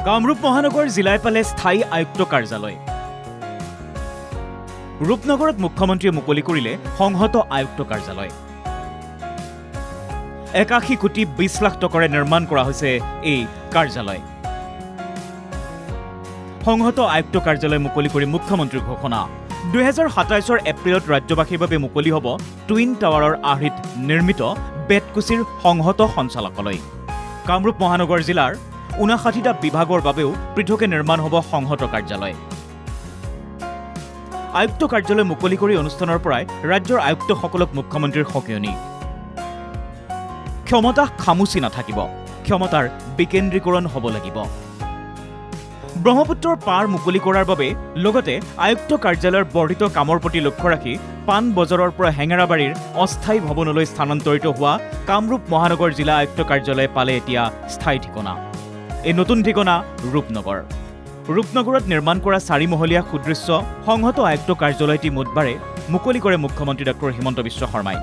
কামৰূপ মহানগৰ জিলাই পালে স্থায়ী আয়ুক্ত কাৰ্যালয়। ৰূপনগৰত মুখ্যমন্ত্ৰীয়ে মুকলি কৰিলে সংহত আয়ুক্ত কাৰ্যালয়। ৮১ কোটি ২০ লাখ টকাৰে নিৰ্মাণ কৰা হৈছে এই কাৰ্যালয়। সংহত আয়ুক্ত কাৰ্যালয় মুকলি কৰি মুখ্যমন্ত্ৰীৰ ঘোষণা। ২০২৭ এপ্ৰিলত ৰাজ্যবাসীৰ বাবে মুকলি হ'ব টুইন টাৱাৰৰ আৰ্হিত নিৰ্মিত বেতকুছিৰ সংহত সঞ্চালকালয়। কামৰূপ মহানগৰ জিলাৰ ৫৯টা বিভাগৰ বাবেও পৃথকে নিৰ্মাণ হ'ব সংহত কাৰ্যালয়। আয়ুক্ত কাৰ্যালয় মুকলি কৰি অনুষ্ঠানৰ পৰাই ৰাজ্যৰ আয়ুক্তসকলক মুখ্যমন্ত্ৰীৰ সকিয়নি। ক্ষমতা খামুচি নাথাকিব, ক্ষমতাৰ বিকেন্দ্ৰীকৰণ হ'ব লাগিব। ব্ৰহ্মপুত্ৰৰ পাৰ মুকলি কৰাৰ বাবে লগতে আয়ুক্ত কাৰ্যালয়ৰ বৰ্ধিত কামৰ প্ৰতি লক্ষ্য ৰাখি পাণ বজাৰৰ পৰা হেঙেৰাবাৰীৰ অস্থায়ী ভৱনলৈ স্থানান্তৰিত হোৱা কামৰূপ মহানগৰ জিলা আয়ুক্ত কাৰ্যালয়ে পালে এতিয়া স্থায়ী ঠিকনা। এই নতুন ঠিকনা ৰূপনগৰ। ৰূপনগৰত নিৰ্মাণ কৰা ৪ মহলীয়া সুদৃশ্য সংহত আয়ুক্ত কাৰ্যালয়টি বুধবাৰে মুকলি কৰে মুখ্যমন্ত্ৰী ডঃ হিমন্ত বিশ্ব শৰ্মাই।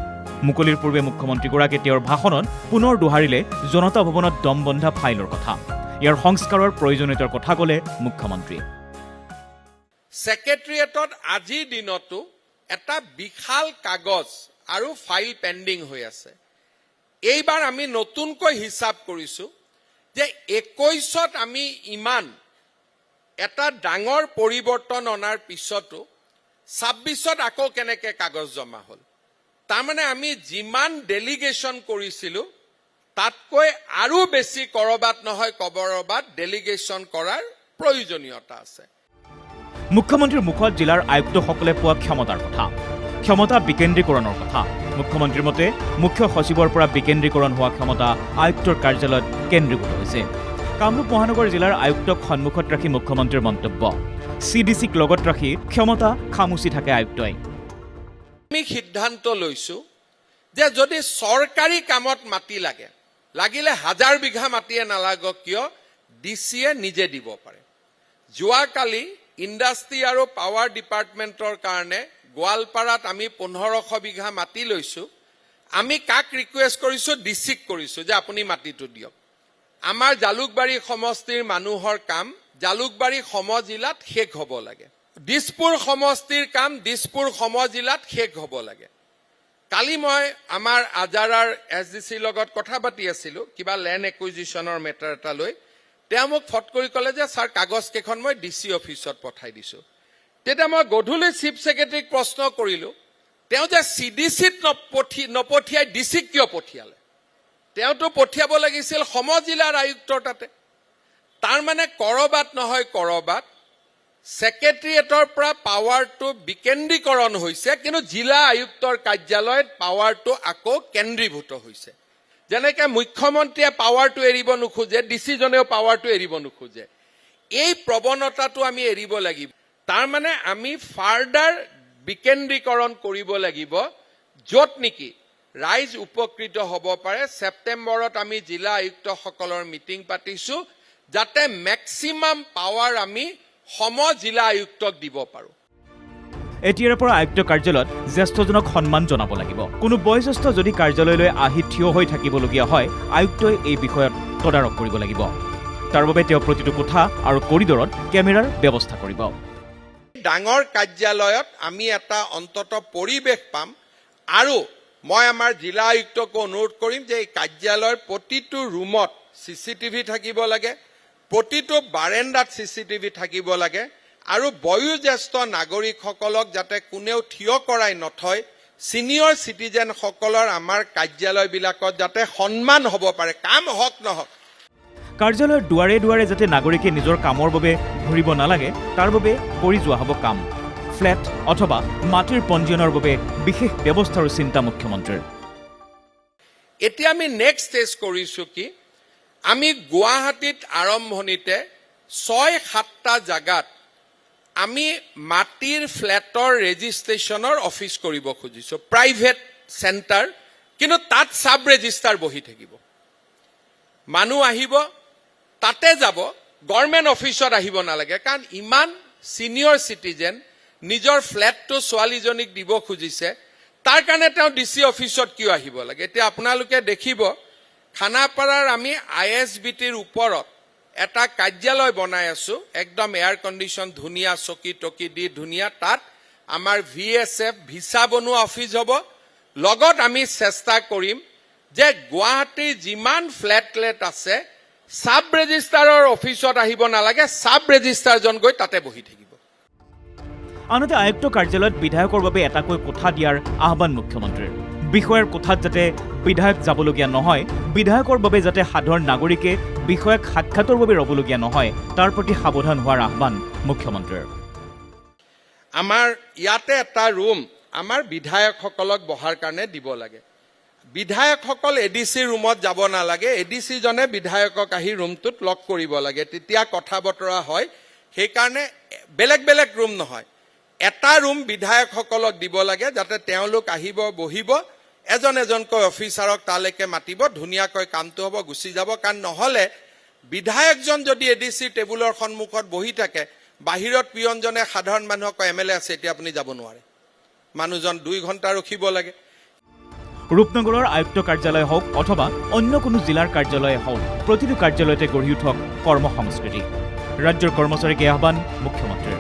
মুকলিৰ পূৰ্বে মুখ্যমন্ত্ৰীগৰাকীয়ে তেওঁৰ ভাষণত পুনৰ দোহাৰিলে জনতা ভৱনত দম বন্ধা ফাইলৰ কথা। ইয়াৰ সংস্কাৰৰ প্ৰয়োজনীয়তাৰ কথা ক'লে মুখ্যমন্ত্ৰী। ছেক্ৰেটাৰিয়েটত আজিৰ দিনতো এটা বিশাল কাগজ আৰু ফাইল পেণ্ডিং হৈ আছে। এইবাৰ আমি নতুনকৈ হিচাপ কৰিছোঁ যে ২১ত আমি ইমান এটা ডাঙৰ পৰিৱৰ্তন অনাৰ পিছতো ২৬ত আকৌ কেনেকৈ কাগজ জমা হ'ল। তাৰমানে আমি যিমান ডেলিগেশ্যন কৰিছিলোঁ তাতকৈ আৰু বেছি কৰবাত নহয় ক'ৰবাত ডেলিগেশ্যন কৰাৰ প্ৰয়োজনীয়তা আছে। মুখ্যমন্ত্ৰীৰ মুখত জিলাৰ আয়ুক্তসকলে পোৱা ক্ষমতাৰ কথা, ক্ষমতা বিকেন্দ্ৰীকৰণৰ কথা। মুখ্যমন্ত্ৰীৰ মতে মুখ্য সচিবৰ পৰা বিকেন্দ্ৰীকৰণ হোৱা ক্ষমতা আয়ুক্তৰ কাৰ্যালয়ত কেন্দ্ৰীভূত হৈছে। কামৰূপ মহানগৰ জিলাৰ আয়ুক্তক সন্মুখত ৰাখি মুখ্যমন্ত্ৰীৰ মন্তব্য। CDCক লগত ৰাখি ক্ষমতা খামুচি থাকে আয়ুক্তই। আমি সিদ্ধান্ত লৈছোঁ যে যদি চৰকাৰী কামত মাটি লাগিলে ১০০০ বিঘা মাটিয়ে নালাগক কিয় DCয়ে নিজে দিব পাৰে। যোৱাকালি ইণ্ডাষ্ট্ৰী আৰু পাৱাৰ ডিপাৰ্টমেণ্টৰ কাৰণে গোৱালপাৰাত আমি ১৫০০ বিঘা মাটি লৈছোঁ। আমি কাক ৰিকুৱেষ্ট কৰিছোঁ? DCক কৰিছোঁ যে আপুনি মাটিটো দিয়ক। আমাৰ জালুকবাৰী সমষ্টিৰ মানুহৰ কাম জালুকবাৰী সমজিলাত শেষ হ'ব লাগে। দিছপুৰ সমষ্টিৰ কাম দিছপুৰ সমজিলাত শেষ হ'ব লাগে। কালি মই আমাৰ আজাৰাৰ SDCৰ লগত কথা পাতি আছিলোঁ কিবা লেণ্ড একুইজিশ্যনৰ মেটাৰ এটা লৈ। তেওঁ মোক ফট কৰি ক'লে যে ছাৰ কাগজকেইখন মই DC অফিচত পঠাই দিছোঁ। তেতিয়া মই গধূলি চিফ ছেক্ৰেটাৰীক প্ৰশ্ন কৰিলোঁ, তেওঁ যে CDCত নপঠিয়াই DCক কিয় পঠিয়ালে? তেওঁতো পঠিয়াব লাগিছিল সমজিলাৰ আয়ুক্তৰ তাতে। তাৰমানে ক'ৰবাত নহয় ক'ৰবাত ছেক্ৰেটাৰিয়েটৰ পৰা পাৱাৰটো বিকেন্দ্ৰীকৰণ হৈছে, কিন্তু জিলা আয়ুক্তৰ কাৰ্যালয়ত পাৱাৰটো আকৌ কেন্দ্ৰীভূত হৈছে। যেনেকৈ মুখ্যমন্ত্ৰীয়ে পাৱাৰটো এৰিব নোখোজে, DCজনেও পাৱাৰটো এৰিব নোখোজে। এই প্ৰৱণতাটো আমি এৰিব লাগিব। তাৰমানে আমি ফাৰ্ডাৰ বিকেন্দ্ৰীকৰণ কৰিব লাগিব, য'ত নেকি ৰাইজ উপকৃত হ'ব পাৰে। ছেপ্টেম্বৰত আমি জিলা আয়ুক্তসকলৰ মিটিং পাতিছোঁ যাতে মেক্সিমাম পাৱাৰ আমি জিলা আয়ুক্তক দিব পাৰোঁ। এতিয়াৰ পৰা আয়ুক্ত কাৰ্যালয়ত জ্যেষ্ঠজনক সন্মান জনাব লাগিব। কোনো বয়োজ্যেষ্ঠ যদি কাৰ্যালয়লৈ আহি থিয় হৈ থাকিবলগীয়া হয়, আয়ুক্তই এই বিষয়ত তদাৰক কৰিব লাগিব। তাৰ বাবে তেওঁ প্ৰতিটো কোঠা আৰু কৰিডৰত কেমেৰাৰ ব্যৱস্থা কৰিব। ডাঙৰ কাৰ্যালয়ত আমি এটা অন্তত পৰিৱেশ পাম। আৰু মই আমাৰ জিলা আয়ুক্তকো অনুৰোধ কৰিম যে এই কাৰ্যালয়ৰ প্ৰতিটো ৰুমত CCTV থাকিব লাগে, প্ৰতিটো বাৰেণ্ডাত CCTV থাকিব লাগে। আৰু বয়োজ্যেষ্ঠ নাগৰিকসকলক যাতে কোনেও থিয় কৰাই নথয়, ছিনিয়ৰ চিটিজেনসকলৰ আমাৰ কাৰ্যালয়বিলাকত যাতে সন্মান হ'ব পাৰে, কাম হওক নহওক। কাৰ্যালয়ৰ দুৱাৰে দুৱাৰে যাতে নাগৰিকে নিজৰ কামৰ বাবে ঘূৰিব নালাগে, তাৰ বাবে কৰি যোৱা হ'ব কাম। ফ্লেট অথবা মাটিৰ পঞ্জীয়নৰ বাবে বিশেষ ব্যৱস্থাৰো চিন্তা মুখ্যমন্ত্ৰীৰ। এতিয়া আমি নেক্সট ষ্টেজ কৰিছোঁ কি, আমি গুৱাহাটীত আৰম্ভণিতে ৬-৭টা জাগাত আমি মাটিৰ ফ্লেটৰ ৰেজিষ্ট্ৰেশ্যনৰ অফিচ কৰিব খুজিছোঁ, প্ৰাইভেট চেণ্টাৰ। কিন্তু তাত চাব ৰেজিষ্টাৰ বহি থাকিব, মানুহ আহিব তাতে যাব, গভৰ্ণমেণ্ট অফিচত আহিব নালাগে। কাৰণ ইমান ছিনিয়ৰ চিটিজেন নিজৰ ফ্লেটটো ছোৱালীজনীক দিব খুজিছে, তাৰ কাৰণে তেওঁ DC অফিচত কিয় আহিব লাগে? এতিয়া আপোনালোকে দেখিব খানাপাৰাৰ আমি ISBTৰ ওপৰত এটা কাৰ্যালয় বনাই আছো, একদম এয়াৰ কণ্ডিশ্যন ধুনীয়া, চকী টকী দি ধুনীয়া। তাত আমাৰ VSF ভিছা বনোৱা অফিচ হ'ব। লগত আমি চেষ্টা কৰিম যে গুৱাহাটীৰ যিমান ফ্লেট আছে সাব ৰেজিষ্ট্ৰাৰৰ অফিচত আহিব নালাগে, সাব ৰেজিষ্ট্ৰাৰজন গৈ তাতে বহি থাকিব। আনহাতে আয়ুক্ত কাৰ্যালয়ত বিধায়কৰ বাবে এটাকৈ কোঠা দিয়াৰ আহ্বান মুখ্যমন্ত্ৰীৰ। বিষয়াৰ কোঠাত যাতে বিধায়ক যাবলগীয়া নহয়, বিধায়কৰ বাবে যাতে সাধাৰণ নাগৰিকে বিষয়াক সাক্ষাতৰ বাবে ৰ'বলগীয়া নহয়, তাৰ প্ৰতি সাৱধান হোৱাৰ আহ্বান মুখ্যমন্ত্ৰীৰ। আমাৰ ইয়াতে এটা ৰুম আমাৰ বিধায়কসকলক বহাৰ কাৰণে দিব লাগে। বিধায়কসকল ADC ৰুমত যাব নালাগে, ADC জনে বিধায়কক আহি ৰুমটোত লক কৰিব লাগে, তেতিয়া কথা বতৰা হয়। সেইকাৰণে বেলেগ বেলেগ ৰুম নহয়, এটা ৰুম বিধায়কসকলক দিব লাগে, যাতে তেওঁলোক আহিব, বহিব, এজন এজনকৈ অফিচাৰক তালৈকে মাতিব, ধুনীয়াকৈ কামটো হ'ব, গুচি যাব। কাৰণ নহ'লে বিধায়কজন যদি ADC টেবুলৰ সন্মুখত বহি থাকে, বাহিৰত পিয়নজনে সাধাৰণ মানুহক MLA আছে এতিয়া আপুনি যাব নোৱাৰে, মানুহজন 2 ঘণ্টা ৰখিব লাগে। ৰূপনগৰৰ আয়ুক্ত কাৰ্যালয় হওক অথবা অন্য কোনো জিলাৰ কাৰ্যালয়ে হওক, প্ৰতিটো কাৰ্যালয়তে গঢ়ি উঠক কৰ্ম সংস্কৃতি। ৰাজ্যৰ কৰ্মচাৰীক আহ্বান মুখ্যমন্ত্ৰীৰ।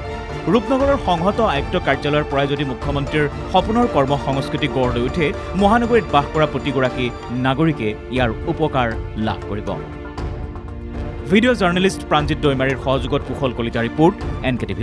ৰূপনগৰৰ সংহত আয়ুক্ত কাৰ্যালয়ৰ পৰাই যদি মুখ্যমন্ত্ৰীৰ সপোনৰ কৰ্ম সংস্কৃতি গঢ় লৈ উঠে, মহানগৰীত বাস কৰা প্ৰতিগৰাকী নাগৰিকে ইয়াৰ উপকাৰ লাভ কৰিব। ভিডিঅ' জাৰ্নেলিষ্ট প্ৰাঞ্জিত দৈমাৰীৰ সহযোগত কুশল কলিতা ৰিপৰ্ট, NKTV+।